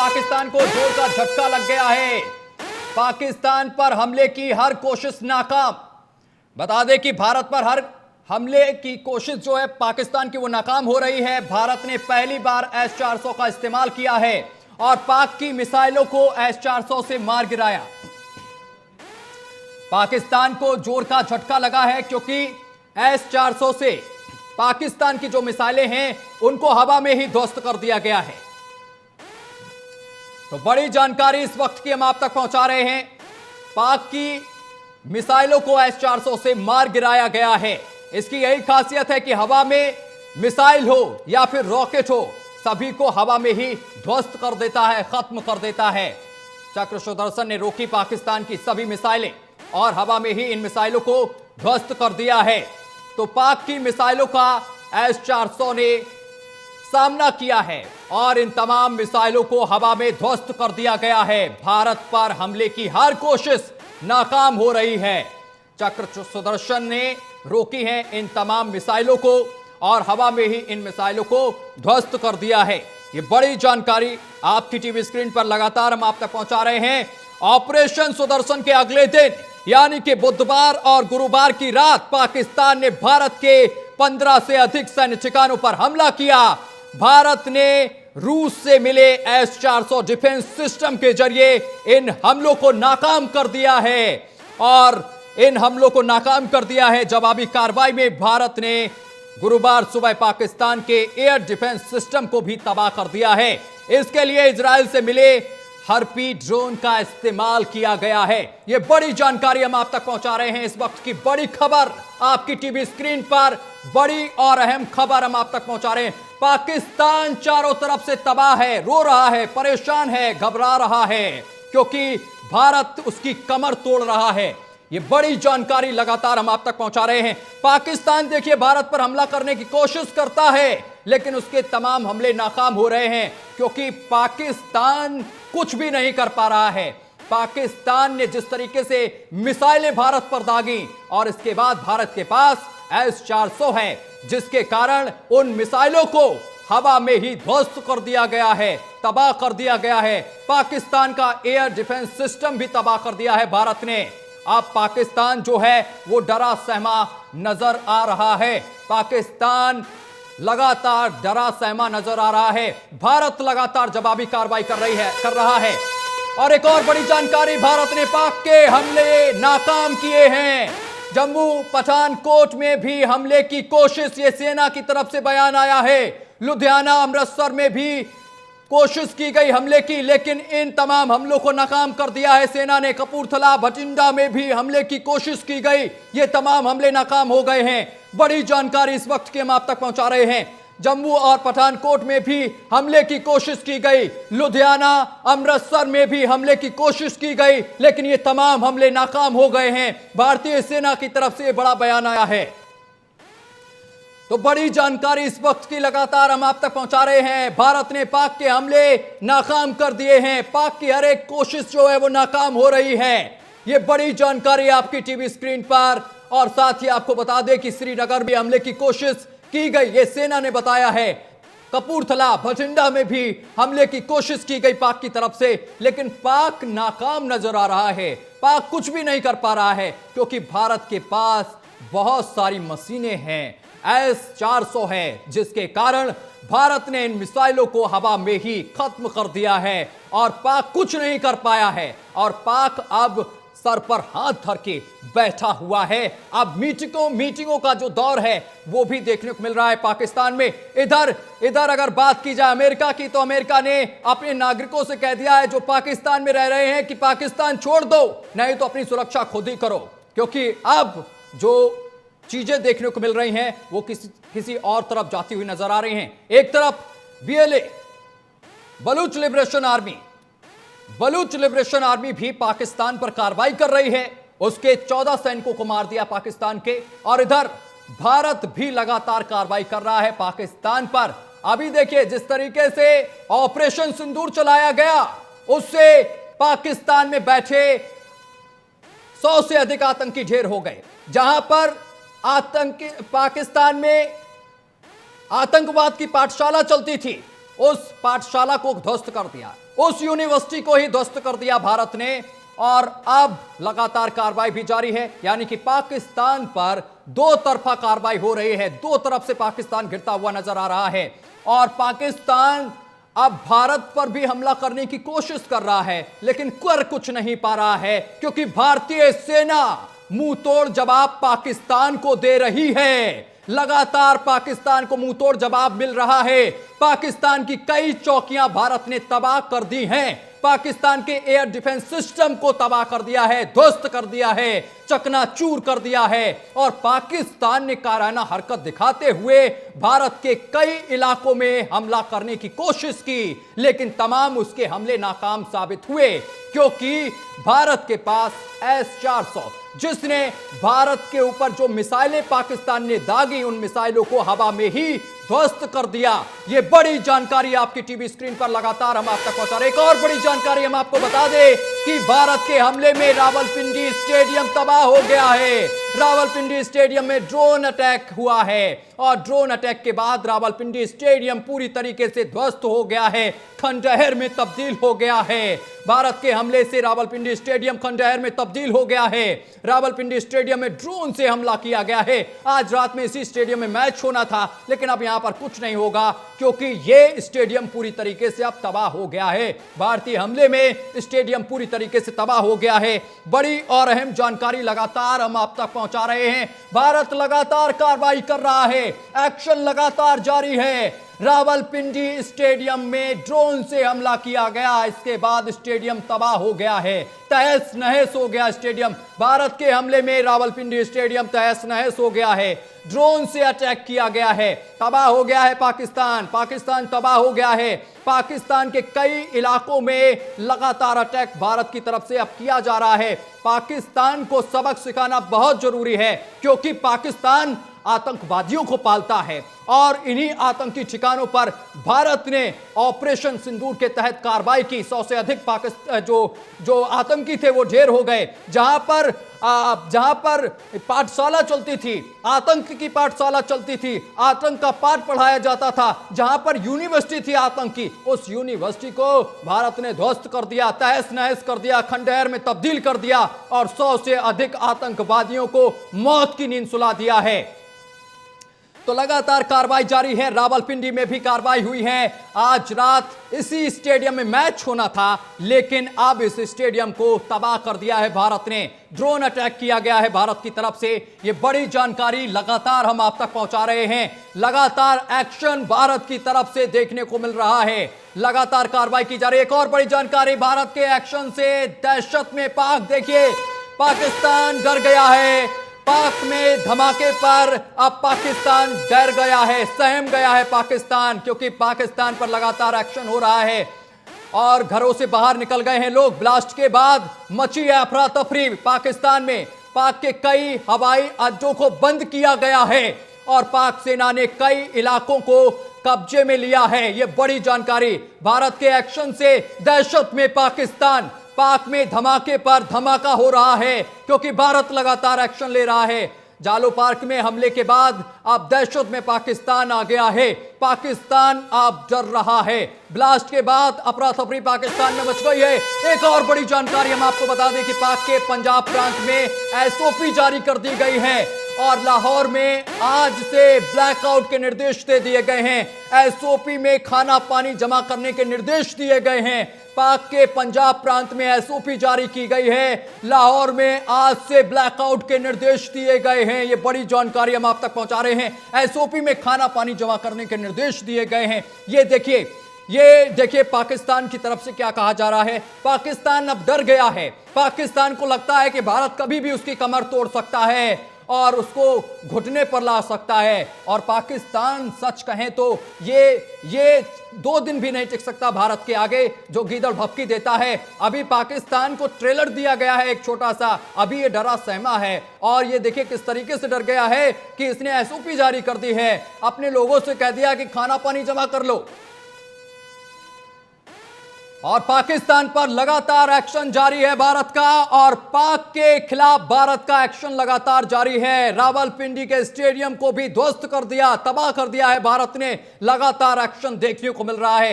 पाकिस्तान को जोर का झटका लग गया है। पाकिस्तान पर हमले की हर कोशिश नाकाम। बता दें कि भारत पर हर हमले की कोशिश जो है पाकिस्तान की वो नाकाम हो रही है। भारत ने पहली बार S-400 का इस्तेमाल किया है और पाक की मिसाइलों को S-400 से मार गिराया। पाकिस्तान को जोर का झटका लगा है क्योंकि S-400 से पाकिस्तान की जो मिसाइलें हैं उनको हवा में ही ध्वस्त कर दिया गया है। तो बड़ी जानकारी इस वक्त की हम आप तक पहुंचा रहे हैं। पाक की मिसाइलों को S-400 से मार गिराया गया है। इसकी यही खासियत है कि हवा में मिसाइल हो या फिर रॉकेट हो, सभी को हवा में ही ध्वस्त कर देता है, खत्म कर देता है। चक्र सुदर्शन ने रोकी पाकिस्तान की सभी मिसाइलें और हवा में ही इन मिसाइलों को ध्वस्त कर दिया है। तो पाक की मिसाइलों का S-400 ने सामना किया है और इन तमाम मिसाइलों को हवा में ध्वस्त कर दिया गया है। भारत पर हमले की हर कोशिश नाकाम हो रही है। चक्र सुदर्शन ने रोकी है इन तमाम मिसाइलों को और हवा में ही इन मिसाइलों को ध्वस्त कर दिया है। ये बड़ी जानकारी आपकी टीवी स्क्रीन पर लगातार हम आप तक पहुंचा रहे हैं। ऑपरेशन सुदर्शन के अगले दिन यानी कि बुधवार और गुरुवार की रात पाकिस्तान ने भारत के 15 से अधिक सैन्य ठिकानों पर हमला किया। भारत ने रूस से मिले S-400 डिफेंस सिस्टम के जरिए इन हमलों को नाकाम कर दिया है और इन हमलों को नाकाम कर दिया है। जवाबी कार्रवाई में भारत ने गुरुवार सुबह पाकिस्तान के एयर डिफेंस सिस्टम को भी तबाह कर दिया है। इसके लिए इजराइल से मिले हर्पी ड्रोन का इस्तेमाल किया गया है। यह बड़ी जानकारी हम आप तक पहुंचा रहे हैं। इस वक्त की बड़ी खबर आपकी टीवी स्क्रीन पर, बड़ी और अहम खबर हम आप तक पहुंचा रहे हैं। पाकिस्तान चारों तरफ से तबाह है, रो रहा है, परेशान है, घबरा रहा है क्योंकि भारत उसकी कमर तोड़ रहा है। ये बड़ी जानकारी लगातार हम आप तक पहुंचा रहे हैं। पाकिस्तान देखिए भारत पर हमला करने की कोशिश करता है लेकिन उसके तमाम हमले नाकाम हो रहे हैं क्योंकि पाकिस्तान कुछ भी नहीं कर पा रहा है। पाकिस्तान ने जिस तरीके से मिसाइलें भारत पर दागी और इसके बाद भारत के पास S-400 है जिसके कारण उन मिसाइलों को हवा में ही ध्वस्त कर दिया गया है, तबाह कर दिया गया है। पाकिस्तान का एयर डिफेंस सिस्टम भी तबाह कर दिया है भारत ने। अब पाकिस्तान जो है वो डरा सहमा नजर आ रहा है। पाकिस्तान लगातार डरा सहमा नजर आ रहा है। भारत लगातार जवाबी कार्रवाई कर रहा है। और एक और बड़ी जानकारी, भारत ने पाक के हमले नाकाम किए हैं। जम्मू पठानकोट में भी हमले की कोशिश, ये सेना की तरफ से बयान आया है। लुधियाना अमृतसर में भी कोशिश की गई हमले की लेकिन इन तमाम हमलों को नाकाम कर दिया है सेना ने। कपूरथला भटिंडा में भी हमले की कोशिश की गई, ये तमाम हमले नाकाम हो गए हैं। बड़ी जानकारी इस वक्त की हम आप तक पहुंचा रहे हैं। जम्मू और पठानकोट में भी हमले की कोशिश की गई, लुधियाना अमृतसर में भी हमले की कोशिश की गई लेकिन ये तमाम हमले नाकाम हो गए हैं। भारतीय सेना की तरफ से बड़ा बयान आया है। तो बड़ी जानकारी इस वक्त की लगातार हम आप तक पहुंचा रहे हैं। भारत ने पाक के हमले नाकाम कर दिए हैं। पाक की हर एक कोशिश जो है वो नाकाम हो रही है। ये बड़ी जानकारी आपकी टीवी स्क्रीन पर। और साथ ही आपको बता दें कि श्रीनगर में हमले की कोशिश की गई, ये सेना ने बताया है। कपूरथला भटिंडा में भी हमले की कोशिश की गई पाक की तरफ से लेकिन पाक नाकाम नजर आ रहा है। पाक कुछ भी नहीं कर पा रहा है क्योंकि भारत के पास बहुत सारी मशीनें हैं, S-400 है जिसके कारण भारत ने इन मिसाइलों को हवा में ही खत्म कर दिया है और पाक कुछ नहीं कर पाया है। और पाक अब सर पर हाथ धर के बैठा हुआ है। अब मीटिंगों का जो दौर है वो भी देखने को मिल रहा है पाकिस्तान में। इधर अगर बात की जाए अमेरिका की, तो अमेरिका ने अपने नागरिकों से कह दिया है जो पाकिस्तान में रह रहे हैं कि पाकिस्तान छोड़ दो, नहीं तो अपनी सुरक्षा खुद ही करो क्योंकि अब जो चीजें देखने को मिल रही हैं वो किसी और तरफ जाती हुई नजर आ रही हैं। एक तरफ BLA बलूच लिबरेशन आर्मी भी पाकिस्तान पर कार्रवाई कर रही है। उसके 14 सैनिकों को मार दिया पाकिस्तान के। और इधर भारत भी लगातार कार्रवाई कर रहा है पाकिस्तान पर। अभी देखिए जिस तरीके से ऑपरेशन सिंदूर चलाया गया उससे पाकिस्तान में बैठे 100 से अधिक आतंकी ढेर हो गए। जहां पर पाकिस्तान में आतंकवाद की पाठशाला चलती थी उस पाठशाला को ध्वस्त कर दिया, उस यूनिवर्सिटी को ही ध्वस्त कर दिया भारत ने। और अब लगातार कार्रवाई भी जारी है, यानी कि पाकिस्तान पर दो तरफा कार्रवाई हो रही है। दो तरफ से पाकिस्तान घिरता हुआ नजर आ रहा है और पाकिस्तान अब भारत पर भी हमला करने की कोशिश कर रहा है, लेकिन कर कुछ नहीं पा रहा है, क्योंकि भारतीय सेना मुंह तोड़ जवाब पाकिस्तान को दे रही है। लगातार पाकिस्तान को मुंह तोड़ जवाब मिल रहा है। पाकिस्तान की कई चौकियां भारत ने तबाह कर दी हैं। पाकिस्तान के एयर डिफेंस सिस्टम को तबाह कर दिया है, ध्वस्त कर दिया है, चकनाचूर कर दिया है। और पाकिस्तान ने कायराना हरकत दिखाते हुए भारत के कई इलाकों में हमला करने की कोशिश की, लेकिन तमाम उसके हमले नाकाम साबित हुए, क्योंकि भारत के पास S-400, जिसने भारत के ऊपर जो मिसाइलें पाकिस्तान ने दागी, उन मिसाइलों को हवा में ही ध्वस्त कर दिया। यह बड़ी जानकारी आपकी टीवी स्क्रीन पर लगातार हम आप तक पहुंचा रहे हैं। एक और बड़ी जानकारी हम आपको बता दें कि भारत के हमले में रावलपिंडी स्टेडियम तबाह हो गया है। रावलपिंडी स्टेडियम में ड्रोन अटैक हुआ है और ड्रोन अटैक के बाद रावलपिंडी स्टेडियम पूरी तरीके से ध्वस्त हो गया है, खंडहर में तब्दील हो गया है। भारत के हमले से रावलपिंडी स्टेडियम खंडहर में तब्दील हो गया है। रावलपिंडी स्टेडियम में ड्रोन से हमला किया गया है। आज रात में इसी स्टेडियम में मैच होना था, लेकिन अब यहां पर कुछ नहीं होगा, क्योंकि यह स्टेडियम पूरी तरीके से अब तबाह हो गया है। भारतीय हमले में स्टेडियम पूरी तरीके से तबाह हो गया है। बड़ी और अहम जानकारी लगातार हम आप तक पहुंचा रहे हैं। भारत लगातार कार्रवाई कर रहा है, एक्शन लगातार जारी है। रावलपिंडी स्टेडियम में ड्रोन से हमला किया गया, इसके बाद स्टेडियम तबाह हो गया है, तहस नहस हो गया स्टेडियम। भारत के हमले में रावलपिंडी स्टेडियम तहस नहस हो गया है, ड्रोन से अटैक किया गया है, तबाह हो गया है पाकिस्तान तबाह हो गया है। पाकिस्तान के कई इलाकों में लगातार अटैक भारत की तरफ से अब किया जा रहा है। पाकिस्तान को सबक सिखाना बहुत जरूरी है, क्योंकि पाकिस्तान आतंकवादियों को पालता है और इन्हीं आतंकी ठिकानों पर भारत ने ऑपरेशन सिंदूर के तहत कार्रवाई की। 100 से अधिक जो आतंकी थे वो ढेर हो गए। जहां पर पाठशाला चलती थी, आतंक की पाठशाला चलती थी, आतंक का पाठ पढ़ाया जाता था, जहां पर यूनिवर्सिटी थी आतंकी, उस यूनिवर्सिटी को भारत ने ध्वस्त कर दिया, तहस नहस कर दिया, खंडहर में तब्दील कर दिया और 100 से अधिक आतंकवादियों को मौत की नींद सुला दिया है। तो लगातार कार्रवाई जारी है। रावलपिंडी में भी कार्रवाई हुई है। आज रात इसी स्टेडियम में मैच होना था, लेकिन अब इस स्टेडियम को तबाह कर दिया है भारत ने। ड्रोन अटैक किया गया है भारत की तरफ से। ये बड़ी जानकारी लगातार हम आप तक पहुंचा रहे हैं। लगातार एक्शन भारत की तरफ से देखने को मिल रहा है, लगातार कार्रवाई की जा रही है। एक और बड़ी जानकारी, भारत के एक्शन से दहशत में पाक, देखिए पाकिस्तान डर गया है। पाक में धमाके पर अब पाकिस्तान डर गया है, सहम गया है पाकिस्तान, क्योंकि पाकिस्तान पर लगातार एक्शन हो रहा है और घरों से बाहर निकल गए हैं लोग। ब्लास्ट के बाद मची है अफरा तफरी पाकिस्तान में। पाक के कई हवाई अड्डों को बंद किया गया है और पाक सेना ने कई इलाकों को कब्जे में लिया है। यह बड़ी जानकारी। भारत के एक्शन से दहशत में पाकिस्तान, पाक में धमाके पर धमाका हो रहा है, क्योंकि भारत लगातार एक्शन ले रहा है। जालो पार्क में हमले के बाद अब दहशत में पाकिस्तान आ गया है। पाकिस्तान अब डर रहा है। ब्लास्ट के बाद अफरा तफरी पाकिस्तान में मच गई है। एक और बड़ी जानकारी हम आपको बता दें कि पाक के पंजाब प्रांत में SOP जारी कर दी गई है और लाहौर में आज से ब्लैकआउट के निर्देश दे दिए गए हैं। SOP में खाना पानी जमा करने के निर्देश दिए गए हैं। पाक के पंजाब प्रांत में SOP जारी की गई है। लाहौर में आज से ब्लैकआउट के निर्देश दिए गए हैं। ये बड़ी जानकारी हम आप तक पहुंचा रहे हैं। SOP में खाना पानी जमा करने के निर्देश दिए गए हैं। ये देखिए पाकिस्तान की तरफ से क्या कहा जा रहा है। पाकिस्तान अब डर गया है। पाकिस्तान को लगता है कि भारत कभी भी उसकी कमर तोड़ सकता है और उसको घुटने पर ला सकता है। और पाकिस्तान सच कहें तो ये 2 दिन भी नहीं टिक सकता भारत के आगे, जो गीदड़ भपकी देता है। अभी पाकिस्तान को ट्रेलर दिया गया है एक छोटा सा, अभी ये डरा सहमा है और ये देखिए किस तरीके से डर गया है कि इसने SOP जारी कर दी है। अपने लोगों से कह दिया कि खाना पानी जमा कर लो। और पाकिस्तान पर लगातार एक्शन जारी है भारत का, और पाक के खिलाफ भारत का एक्शन लगातार जारी है। रावलपिंडी के स्टेडियम को भी ध्वस्त कर दिया, तबाह कर दिया है भारत ने। लगातार एक्शन देखने को मिल रहा है।